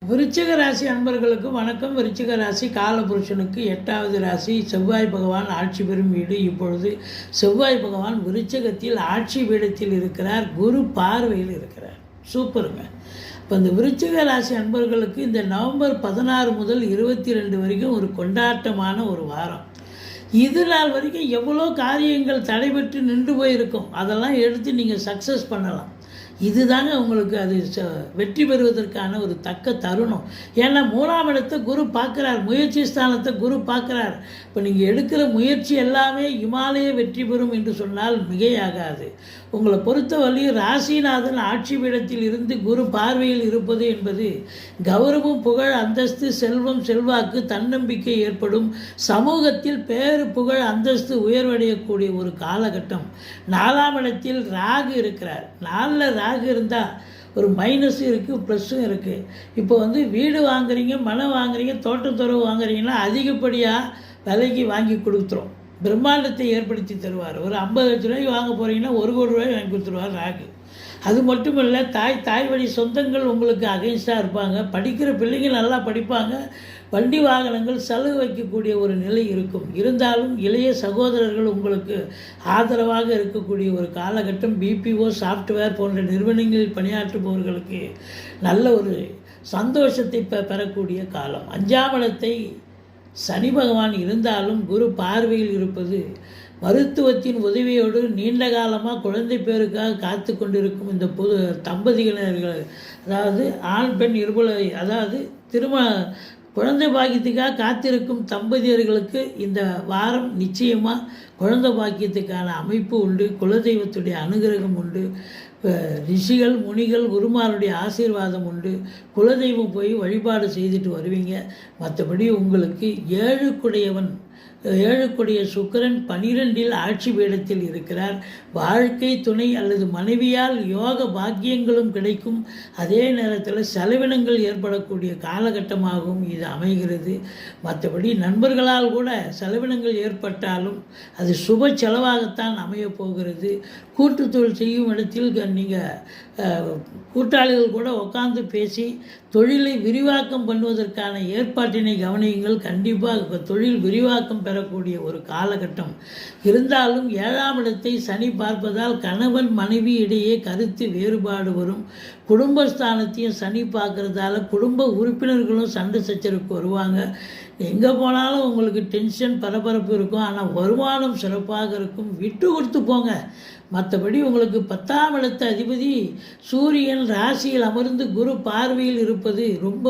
விருச்சிக ராசி அன்பர்களுக்கு வணக்கம். விருச்சிக ராசி காலபுருஷனுக்கு 8வது ராசி. செவ்வாய் பகவான் ஆட்சி பெறும் வீடு. இப்பொழுது செவ்வாய் பகவான் விருச்சிகத்தில் ஆட்சி பீடத்தில் இருக்கிறார், குரு பார்வையில் இருக்கிறார். சூப்பருங்க. இப்போ இந்த விருச்சிக ராசி அன்பர்களுக்கு இந்த நவம்பர் 16 முதல் 22 வரைக்கும் ஒரு கொண்டாட்டமான ஒரு வாரம். இது நாள் வரைக்கும் எவ்வளோ காரியங்கள் தடைபெற்று நின்று போயிருக்கும், அதெல்லாம் எடுத்து நீங்கள் சக்ஸஸ் பண்ணலாம். இதுதாங்க உங்களுக்கு அது வெற்றி பெறுவதற்கான ஒரு தக்க தருணம். ஏன்னா 3ஆம் இடத்தை குரு பார்க்குறார், முயற்சி ஸ்தானத்தை குரு பார்க்குறார். இப்போ நீங்கள் எடுக்கிற முயற்சி எல்லாமே இமாலய வெற்றி பெறும் என்று சொன்னால் மிகையாகாது. உங்களை பொறுத்தவரையும் ராசிநாதன் ஆட்சி பீடத்தில் இருந்து குரு பார்வையில் இருப்பது என்பது கௌரவம், புகழ், அந்தஸ்து, செல்வம், செல்வாக்கு, தன்னம்பிக்கை ஏற்படும். சமூகத்தில் பேரு, புகழ், அந்தஸ்து உயர்வடையக்கூடிய ஒரு காலகட்டம். 4ஆம் இடத்தில் ராகு இருக்கிறார். 4ல் ராகு இருந்தால் ஒரு மைனஸும் இருக்குது, ப்ளஸ்ஸும் இருக்குது. இப்போ வீடு வாங்குறீங்க, மனம் வாங்குறீங்க, தோட்டத்துறவு வாங்குறீங்கன்னா அதிகப்படியாக விலைக்கு வாங்கி கொடுத்துரும். பிரம்மாண்டத்தை ஏற்படுத்தி தருவார். ஒரு 50 லட்ச ரூபாய்க்கு வாங்க போகிறீங்கன்னா 1 கோடி ரூபாய் வாங்கி கொடுத்துருவார் ராகு. அது மட்டும் இல்லை, தாய் வழி சொந்தங்கள் உங்களுக்கு அகைன்ஸ்டாக இருப்பாங்க. படிக்கிற பிள்ளைங்க நல்லா படிப்பாங்க. வண்டி வாகனங்கள் செலவு வைக்கக்கூடிய ஒரு நிலை இருக்கும். இருந்தாலும் இளைய சகோதரர்கள் உங்களுக்கு ஆதரவாக இருக்கக்கூடிய ஒரு காலகட்டம். பிபிஓ, சாஃப்ட்வேர் போன்ற நிறுவனங்களில் பணியாற்றுபவர்களுக்கு நல்ல ஒரு சந்தோஷத்தை பெறக்கூடிய காலம். 5ஆம் இடத்தை சனி பகவான் இருந்தாலும் குரு பார்வையில் இருப்பது மருத்துவத்தின் உதவியோடு நீண்ட காலமாக குழந்தை பேருக்காக காத்து கொண்டிருக்கும் இந்த பொது தம்பதியினர்கள், அதாவது ஆண் பெண் இருபுல, அதாவது குழந்தை பாக்கியத்துக்காக காத்திருக்கும் தம்பதியர்களுக்கு இந்த வாரம் நிச்சயமாக குழந்தை பாக்கியத்துக்கான அமைப்பு உண்டு. குலதெய்வத்துடைய அனுகிரகம் உண்டு. ரிஷிகள், முனிகள், குருமாருடைய ஆசீர்வாதம் உண்டு. குலதெய்வம் போய் வழிபாடு செய்துட்டு வருவீங்க. மற்றபடி உங்களுக்கு ஏழுக்குடைய சுக்கிரன் 12ல் ஆட்சி பீடத்தில் இருக்கிறார். வாழ்க்கை துணை அல்லது மனைவியால் யோக பாக்கியங்களும் கிடைக்கும். அதே நேரத்தில் செலவினங்கள் ஏற்படக்கூடிய காலகட்டமாகவும் இது அமைகிறது. மற்றபடி நண்பர்களால் கூட செலவினங்கள் ஏற்பட்டாலும் அது சுப செலவாகத்தான் அமையப் போகிறது. கூட்டுத்தொழில் செய்யும் இடத்தில் நீங்கள் கூட்டாளிகள் கூட உட்கார்ந்து பேசி தொழிலை விரிவாக்கம் பண்ணுவதற்கான ஏற்பாட்டினை கவனியுங்கள். கண்டிப்பாக தொழில் விரிவாக்கம் பெறக்கூடிய ஒரு காலகட்டம். இருந்தாலும் 7ஆம் இடத்தை சனி பார்ப்பதால் கணவன் மனைவி இடையே கருத்து வேறுபாடு வரும். குடும்பஸ்தானத்தையும் சனி பார்க்கறதால குடும்ப உறுப்பினர்களும் சண்டை சச்சரவுக்கு வருவாங்க. எங்கே போனாலும் உங்களுக்கு டென்ஷன், பரபரப்பு இருக்கும். ஆனால் வருமானம் சிறப்பாக இருக்கும். விட்டு கொடுத்து போங்க. மற்றபடி உங்களுக்கு 10ஆம் இடத்த அதிபதி சூரியன் ராசியில் அமர்ந்து குரு பார்வையில் இருப்பது ரொம்ப